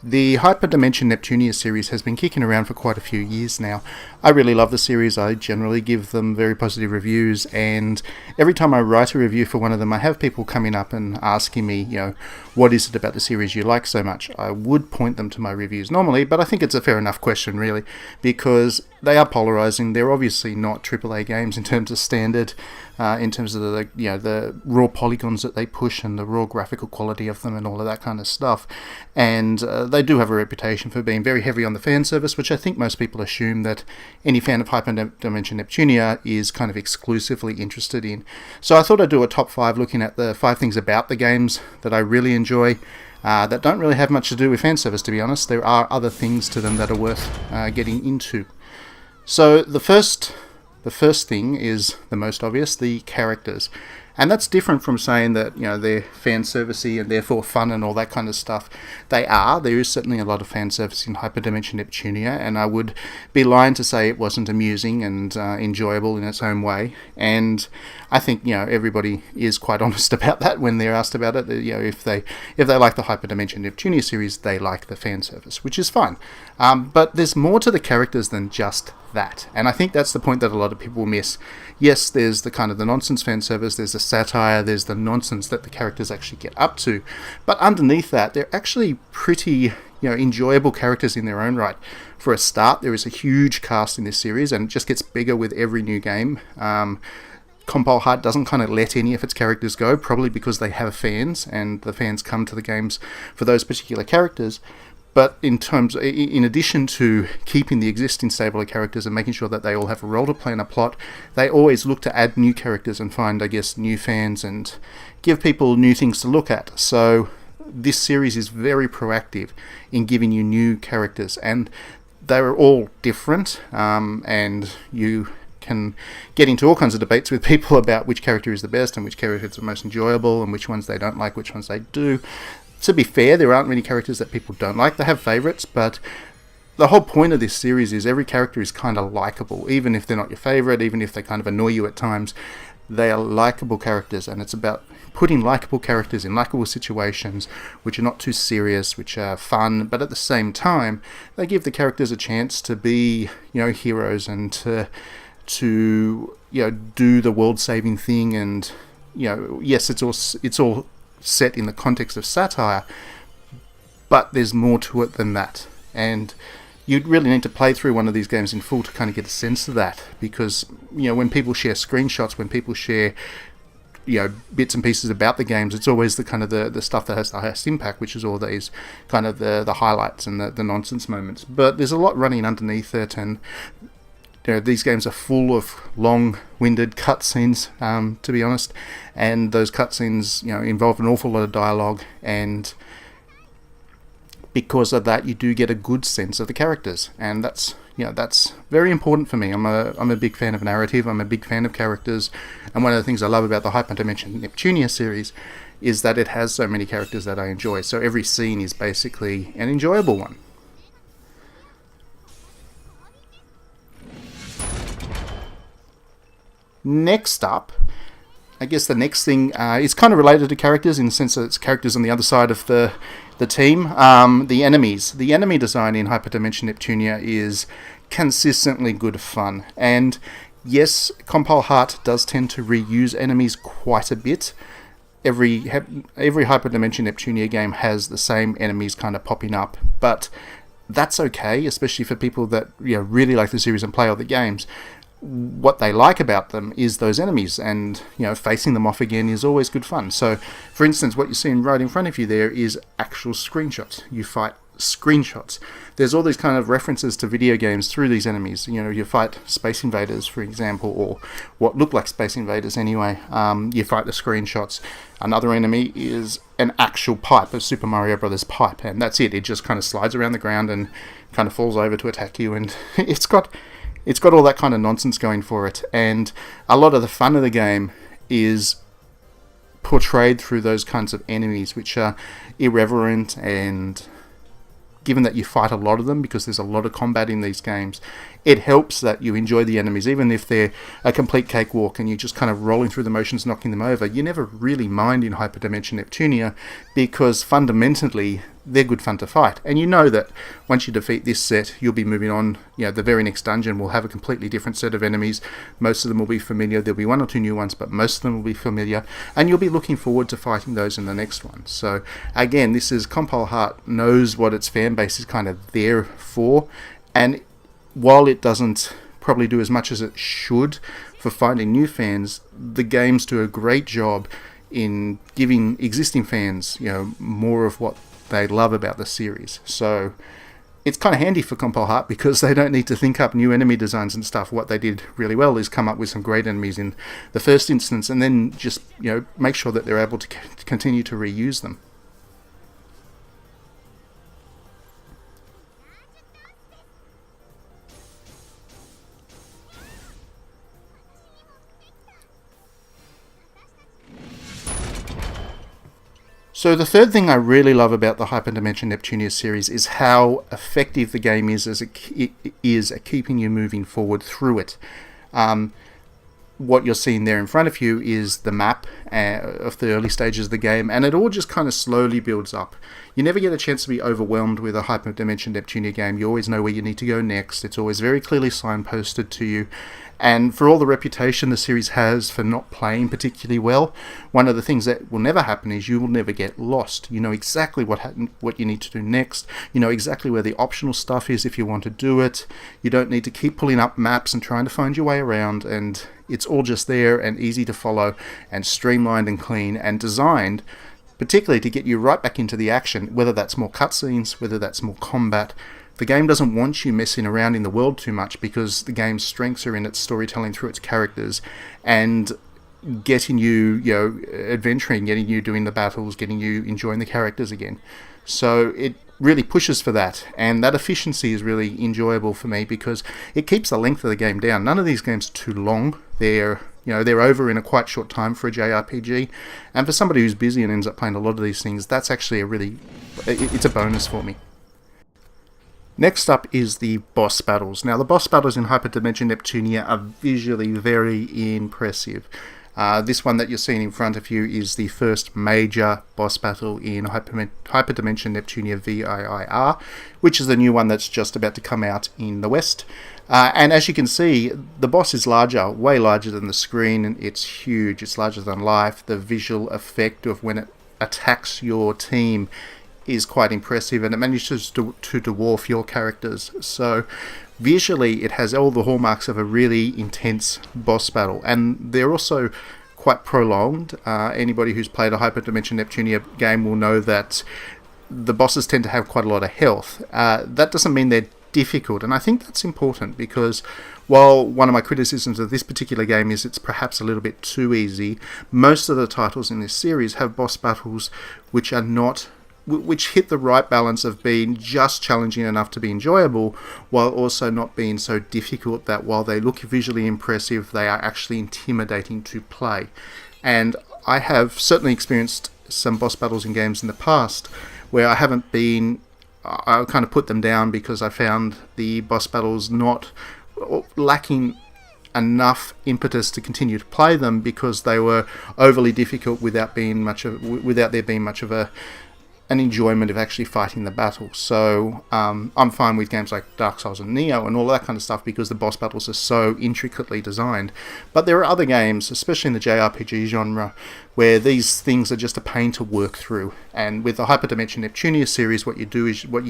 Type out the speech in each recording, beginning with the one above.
The Hyperdimension Neptunia series has been kicking around for quite a few years now. I really love the series. I generally give them very positive reviews, and every time I write a review for one of them, I have people coming up and asking me, what is it about the series you like so much? I would point them to my reviews normally, but I think it's a fair enough question, really, because they are polarising. They're obviously not AAA games in terms of standard, in terms of the raw polygons that they push and the raw graphical quality of them and all of that kind of stuff. And they do have a reputation for being very heavy on the fan service, which I think most people assume that any fan of Hyperdimension Neptunia is kind of exclusively interested in. So I thought I'd do a top 5 looking at the 5 things about the games that I really enjoy, that don't really have much to do with fan service, to be honest. There are other things to them that are worth getting into. So the first thing is the most obvious, the characters. And that's different from saying that, they're fan servicey and therefore fun and all that kind of stuff. They are. There is certainly a lot of fan service in Hyperdimension Neptunia, and I would be lying to say it wasn't amusing and enjoyable in its own way. And I think, everybody is quite honest about that when they're asked about it. If they like the Hyperdimension Neptunia series, they like the fan service, which is fine. But there's more to the characters than just that. And I think that's the point that a lot of people miss. Yes, there's the kind of the nonsense fan service, there's the satire, there's the nonsense that the characters actually get up to. But underneath that, they're actually pretty, enjoyable characters in their own right. For a start, there is a huge cast in this series, and it just gets bigger with every new game. Compile Heart doesn't kind of let any of its characters go, probably because they have fans, and the fans come to the games for those particular characters. But in addition to keeping the existing stable of characters and making sure that they all have a role to play in a plot, they always look to add new characters and find, new fans and give people new things to look at. So this series is very proactive in giving you new characters, and they're all different, and you can get into all kinds of debates with people about which character is the best and which character is the most enjoyable and which ones they don't like, which ones they do. To be fair, there aren't many characters that people don't like. They have favourites, but the whole point of this series is every character is kind of likeable, even if they're not your favourite, even if they kind of annoy you at times. They are likeable characters, and it's about putting likeable characters in likeable situations, which are not too serious, which are fun, but at the same time, they give the characters a chance to be, heroes and to do the world-saving thing. And yes, it's all set in the context of satire, but there's more to it than that, and you'd really need to play through one of these games in full to kind of get a sense of that, because when people share screenshots, when people share bits and pieces about the games, it's always the kind of the stuff that has the highest impact, which is all these kind of the highlights and the nonsense moments. But there's a lot running underneath it, and these games are full of long-winded cutscenes, to be honest, and those cutscenes, involve an awful lot of dialogue, and because of that, you do get a good sense of the characters, and that's very important for me. I'm a big fan of narrative. I'm a big fan of characters, and one of the things I love about the Hyperdimension Neptunia series is that it has so many characters that I enjoy. So every scene is basically an enjoyable one. Next up, I guess the next thing is kind of related to characters in the sense that it's characters on the other side of the team. The enemies. The enemy design in Hyperdimension Neptunia is consistently good fun. And yes, Compile Heart does tend to reuse enemies quite a bit. Every Hyperdimension Neptunia game has the same enemies kind of popping up, but that's okay, especially for people that really like the series and play all the games. What they like about them is those enemies, and facing them off again is always good fun. So for instance, what you're seeing right in front of you there is actual screenshots. You fight screenshots. There's all these kind of references to video games through these enemies. You fight Space Invaders, for example, or what look like Space Invaders anyway. You fight the screenshots. Another enemy is an actual pipe, a Super Mario Brothers pipe, and that's it. It just kind of slides around the ground and kind of falls over to attack you, and it's got all that kind of nonsense going for it, and a lot of the fun of the game is portrayed through those kinds of enemies, which are irreverent, and given that you fight a lot of them, because there's a lot of combat in these games, it helps that you enjoy the enemies, even if they're a complete cakewalk and you're just kind of rolling through the motions, knocking them over. You never really mind in Hyperdimension Neptunia, because fundamentally they're good fun to fight. And you know that once you defeat this set, you'll be moving on. The very next dungeon will have a completely different set of enemies. Most of them will be familiar. There'll be one or two new ones, but most of them will be familiar. And you'll be looking forward to fighting those in the next one. So again, this is Compile Heart knows what its fan base is kind of there for. And while it doesn't probably do as much as it should for finding new fans, the games do a great job in giving existing fans, more of what they love about the series. So it's kind of handy for Compile Heart because they don't need to think up new enemy designs and stuff. What they did really well is come up with some great enemies in the first instance, and then just make sure that they're able to continue to reuse them. So the third thing I really love about the Hyperdimension Neptunia series is how effective the game is at keeping you moving forward through it. What you're seeing there in front of you is the map of the early stages of the game, and it all just kind of slowly builds up. You never get a chance to be overwhelmed with a Hyperdimension Neptunia game. You always know where you need to go next. It's always very clearly signposted to you. And for all the reputation the series has for not playing particularly well, one of the things that will never happen is you will never get lost. You know exactly what you need to do next. You know exactly where the optional stuff is if you want to do it. You don't need to keep pulling up maps and trying to find your way around, and it's all just there and easy to follow and streamlined and clean and designed particularly to get you right back into the action, whether that's more cutscenes, whether that's more combat. The game doesn't want you messing around in the world too much because the game's strengths are in its storytelling through its characters and getting you, adventuring, getting you doing the battles, getting you enjoying the characters again. So it really pushes for that, and that efficiency is really enjoyable for me because it keeps the length of the game down. None of these games are too long. They're over in a quite short time for a JRPG, and for somebody who's busy and ends up playing a lot of these things, that's actually it's a bonus for me. Next up is the boss battles. Now, the boss battles in Hyperdimension Neptunia are visually very impressive. This one that you're seeing in front of you is the first major boss battle in Hyperdimension Neptunia VIIR, which is the new one that's just about to come out in the West. And as you can see, the boss is larger, way larger than the screen. It's huge, it's larger than life. The visual effect of when it attacks your team is quite impressive, and it manages to dwarf your characters. So visually it has all the hallmarks of a really intense boss battle, and they're also quite prolonged. Anybody who's played a Hyperdimension Neptunia game will know that the bosses tend to have quite a lot of health. That doesn't mean they're difficult, and I think that's important because while one of my criticisms of this particular game is it's perhaps a little bit too easy, most of the titles in this series have boss battles which hit the right balance of being just challenging enough to be enjoyable while also not being so difficult that while they look visually impressive, they are actually intimidating to play. And I have certainly experienced some boss battles in games in the past where I kind of put them down because I found the boss battles lacking enough impetus to continue to play them because they were overly difficult without there being much of an enjoyment of actually fighting the battle. So I'm fine with games like Dark Souls and Neo and all that kind of stuff because the boss battles are so intricately designed. But there are other games, especially in the JRPG genre, where these things are just a pain to work through. And with the Hyperdimension Neptunia series, what you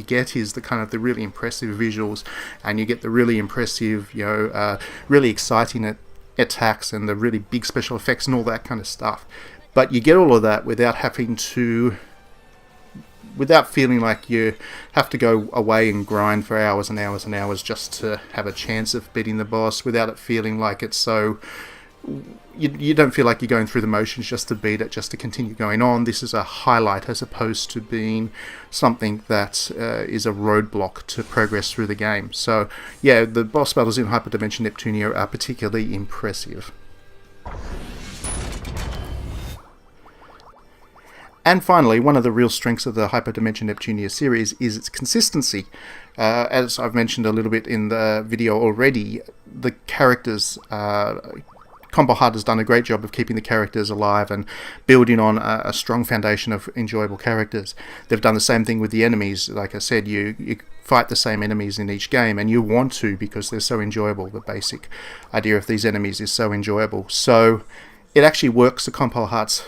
get is the really impressive visuals, and you get the really impressive, really exciting attacks and the really big special effects and all that kind of stuff. But you get all of that without feeling like you have to go away and grind for hours and hours and hours just to have a chance of beating the boss, without it feeling like it's so... You don't feel like you're going through the motions just to beat it, just to continue going on. This is a highlight as opposed to being something that is a roadblock to progress through the game. So, yeah, the boss battles in Hyperdimension Neptunia are particularly impressive. And finally, one of the real strengths of the Hyperdimension Neptunia series is its consistency. As I've mentioned a little bit in the video already, the characters are Compile Heart has done a great job of keeping the characters alive and building on a strong foundation of enjoyable characters. They've done the same thing with the enemies. Like I said, you fight the same enemies in each game, and you want to because they're so enjoyable. The basic idea of these enemies is so enjoyable. So it actually works to Compile Heart's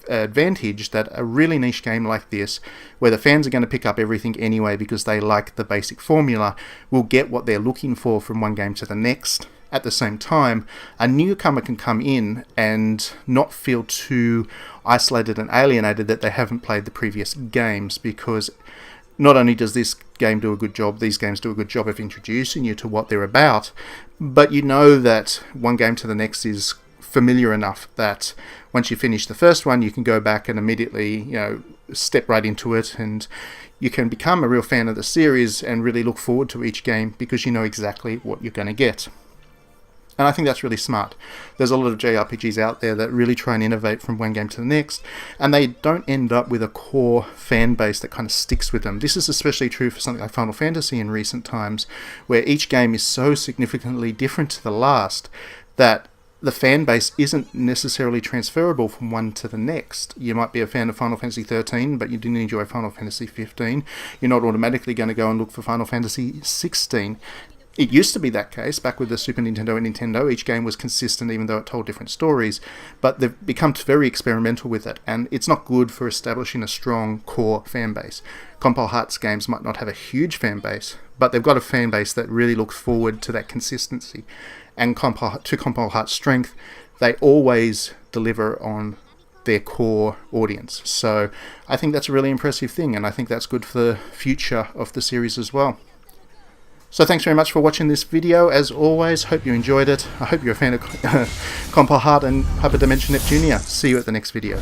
advantage that a really niche game like this, where the fans are going to pick up everything anyway because they like the basic formula, will get what they're looking for from one game to the next. At the same time, a newcomer can come in and not feel too isolated and alienated that they haven't played the previous games, because not only does this game do a good job, these games do a good job of introducing you to what they're about, but you know that one game to the next is familiar enough that once you finish the first one, you can go back and immediately, step right into it, and you can become a real fan of the series and really look forward to each game because you know exactly what you're going to get. And I think that's really smart. There's a lot of JRPGs out there that really try and innovate from one game to the next, and they don't end up with a core fan base that kind of sticks with them. This is especially true for something like Final Fantasy in recent times, where each game is so significantly different to the last that the fan base isn't necessarily transferable from one to the next. You might be a fan of Final Fantasy 13, but you didn't enjoy Final Fantasy 15. You're not automatically going to go and look for Final Fantasy 16. It used to be that case back with the Super Nintendo and Nintendo. Each game was consistent even though it told different stories, but they've become very experimental with it, and it's not good for establishing a strong core fan base. Compile Heart's games might not have a huge fan base, but they've got a fan base that really looks forward to that consistency. And to Compile Heart's strength, they always deliver on their core audience. So I think that's a really impressive thing, and I think that's good for the future of the series as well. So thanks very much for watching this video. As always, hope you enjoyed it. I hope you're a fan of Compile Heart and Hyperdimension Neptunia. See you at the next video.